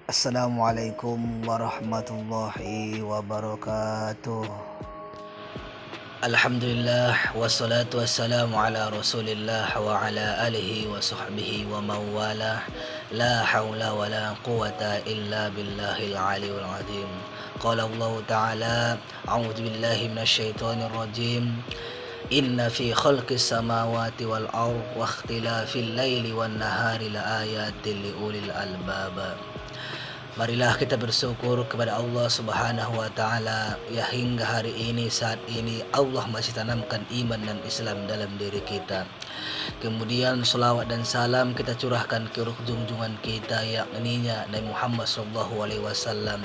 Assalamualaikum warahmatullahi wabarakatuh. Alhamdulillah wassalatu wassalamu ala Rasulillah wa ala alihi wa sahbihi wa mawalah. La haula wa la quwata illa billahil aliyul azim. Qala Allah Ta'ala, a'udzu billahi minasyaitonir rajim. Inna fi khalqis samawati wal ardh wa ikhtilafil laili wan nahari laayatin liulil albab. Marilah kita bersyukur kepada Allah Subhanahu wa taala ya hingga hari ini, saat ini Allah masih tanamkan iman dan Islam dalam diri kita. Kemudian selawat dan salam kita curahkan ke junjungan kita yakninya Nabi Muhammad sallallahu alaihi wasallam,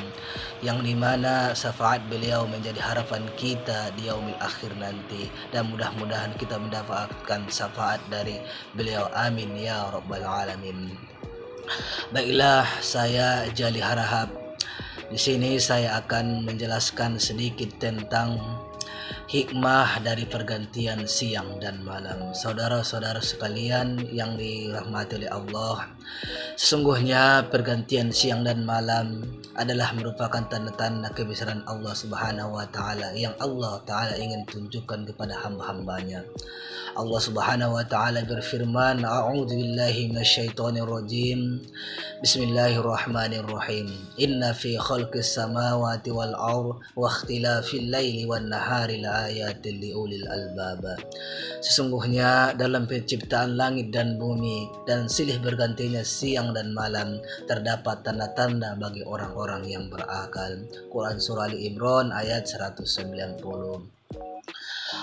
yang dimana syafaat beliau menjadi harapan kita di yaumil akhir nanti, dan mudah-mudahan kita mendapatkan syafaat dari beliau, amin ya rabbal alamin. Baiklah, saya Jali Harahap. Di sini saya akan menjelaskan sedikit tentang hikmah dari pergantian siang dan malam. Saudara-saudara sekalian yang dirahmati oleh Allah, sesungguhnya pergantian siang dan malam adalah merupakan tanda-tanda kebesaran Allah Subhanahu wa taala yang Allah taala ingin tunjukkan kepada hamba-hambanya. Allah Subhanahu wa taala berfirman, a'udzu billahi minasyaitonir rajim. Bismillahirrahmanirrahim. Inna fi khalqis samawati wal ardh wa ikhtilafil laili wan nahari laayatin liulil albab. Sesungguhnya dalam penciptaan langit dan bumi dan silih bergantinya siang dan malam terdapat tanda-tanda bagi orang-orang yang berakal. Quran surah Ali Imran ayat 190.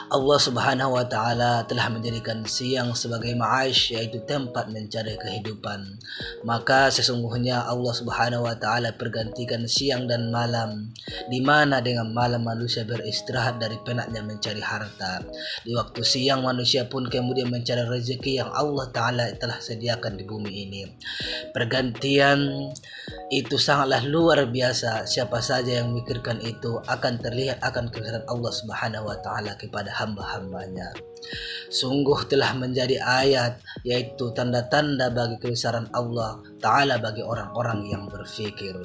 Allah Subhanahu wa taala telah menjadikan siang sebagai ma'ash, yaitu tempat mencari kehidupan. Maka sesungguhnya Allah Subhanahu wa taala pergantikan siang dan malam, di mana dengan malam manusia beristirahat dari penatnya mencari harta. Di waktu siang manusia pun kemudian mencari rezeki yang Allah taala telah sediakan di bumi ini. Pergantian itu sangatlah luar biasa. Siapa saja yang memikirkan itu akan terlihat akan kebesaran Allah Subhanahu wa taala kepada hamba-hambanya. Sungguh telah menjadi ayat, yaitu tanda-tanda bagi kebesaran Allah taala bagi orang-orang yang berfikir.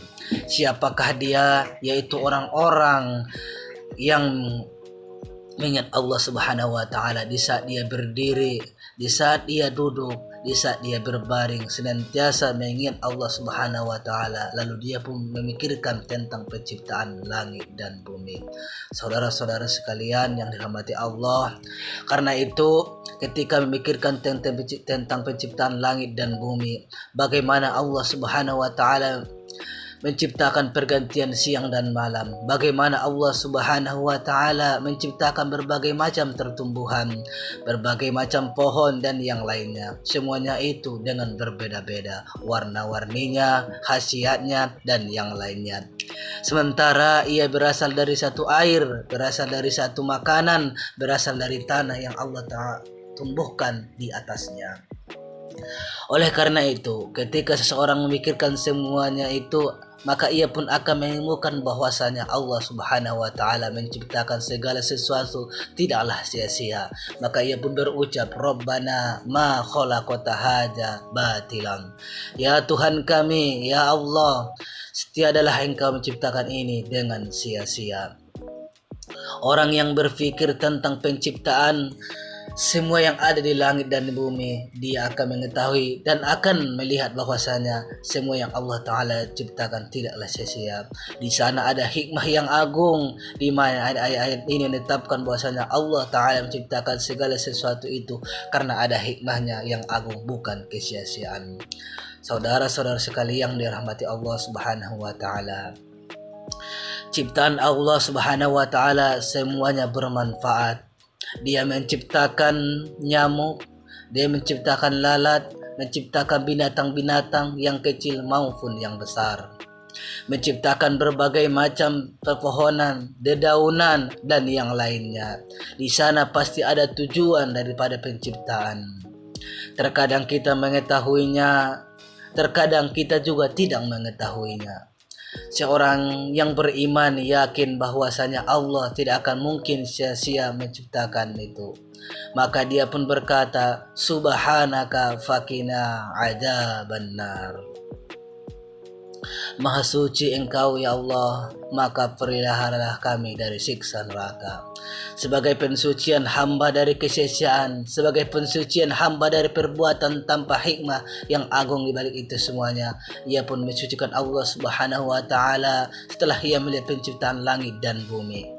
Siapakah dia? Yaitu orang-orang yang mengingat Allah Subhanahu wa taala di saat dia berdiri, di saat dia duduk, di saat dia berbaring, senantiasa mengingat Allah Subhanahu wa taala, lalu dia pun memikirkan tentang penciptaan langit dan bumi. Saudara-saudara sekalian yang dirahmati Allah, karena itu ketika memikirkan tentang penciptaan langit dan bumi, bagaimana Allah Subhanahu wa taala menciptakan pergantian siang dan malam, bagaimana Allah Subhanahu wa taala menciptakan berbagai macam tumbuhan, berbagai macam pohon dan yang lainnya. Semuanya itu dengan berbeda-beda warna-warninya, khasiatnya dan yang lainnya. Sementara ia berasal dari satu air, berasal dari satu makanan, berasal dari tanah yang Allah Ta'ala tumbuhkan di atasnya. Oleh karena itu, ketika seseorang memikirkan semuanya itu, maka ia pun akan menemukan bahwasanya Allah Subhanahu wa taala menciptakan segala sesuatu tidaklah sia-sia. Maka ia pun berucap, Rabbana ma khalaqta hadza batilan. Ya Tuhan kami, ya Allah, tiadalah Engkau menciptakan ini dengan sia-sia. Orang yang berpikir tentang penciptaan semua yang ada di langit dan di bumi, dia akan mengetahui dan akan melihat bahwasanya semua yang Allah Ta'ala ciptakan tidaklah sia-sia. Di sana ada hikmah yang agung, di mana ayat-ayat ini menetapkan bahwasanya Allah Ta'ala menciptakan segala sesuatu itu karena ada hikmahnya yang agung, bukan kesia-siaan. Saudara-saudara sekalian yang dirahmati Allah Subhanahu wa Ta'ala, ciptaan Allah Subhanahu wa Ta'ala semuanya bermanfaat. Dia menciptakan nyamuk, dia menciptakan lalat, menciptakan binatang-binatang yang kecil maupun yang besar, menciptakan berbagai macam pepohonan, dedaunan dan yang lainnya. Di sana pasti ada tujuan daripada penciptaan. Terkadang kita mengetahuinya, terkadang kita juga tidak mengetahuinya. Seorang yang beriman yakin bahwasanya Allah tidak akan mungkin sia-sia menciptakan itu. Maka dia pun berkata, Subhanaka fakina adzabannar. Maha suci Engkau ya Allah, maka peliharalah kami dari siksa neraka. Sebagai pensucian hamba dari kesia-siaan, sebagai pensucian hamba dari perbuatan tanpa hikmah yang agung di balik itu semuanya, ia pun mensucikan Allah Subhanahu wa taala setelah ia melihat penciptaan langit dan bumi.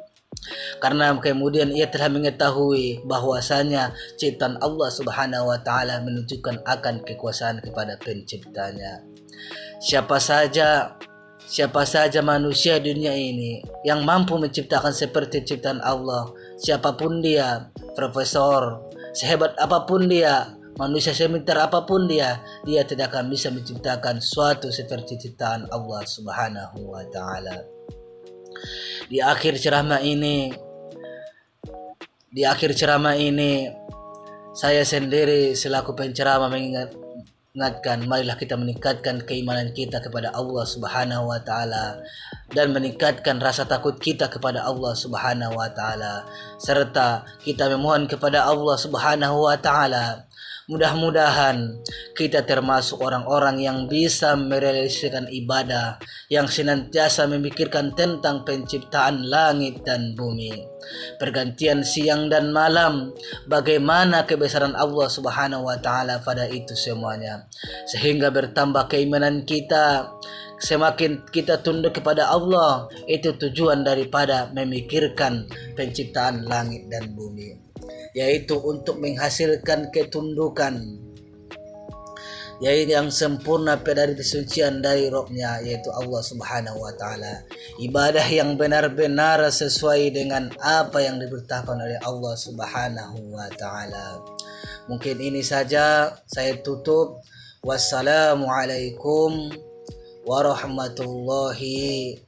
Karena kemudian ia telah mengetahui bahwasanya ciptaan Allah Subhanahu wa taala menunjukkan akan kekuasaan kepada penciptanya. Siapa saja manusia dunia ini yang mampu menciptakan seperti ciptaan Allah, siapapun dia, profesor, sehebat apapun dia, manusia semintar apapun dia tidak akan bisa menciptakan suatu seperti ciptaan Allah Subhanahu wa taala. Di akhir ceramah ini saya sendiri selaku penceramah mengingatkan, marilah kita meningkatkan keimanan kita kepada Allah Subhanahu wa taala dan meningkatkan rasa takut kita kepada Allah Subhanahu wa taala, serta kita memohon kepada Allah Subhanahu wa taala. Mudah-mudahan kita termasuk orang-orang yang bisa merealisasikan ibadah, yang senantiasa memikirkan tentang penciptaan langit dan bumi, pergantian siang dan malam, bagaimana kebesaran Allah Subhanahu wa taala pada itu semuanya, sehingga bertambah keimanan kita. Semakin kita tunduk kepada Allah, itu tujuan daripada memikirkan penciptaan langit dan bumi, yaitu untuk menghasilkan ketundukan, yaitu yang sempurna dari kesucian dari Rabb-Nya, yaitu Allah Subhanahu wa taala. Ibadah yang benar-benar sesuai dengan apa yang diberitakan oleh Allah Subhanahu wa taala. Mungkin ini saja, saya tutup. Wassalamualaikum warahmatullahi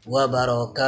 wabarakatuh.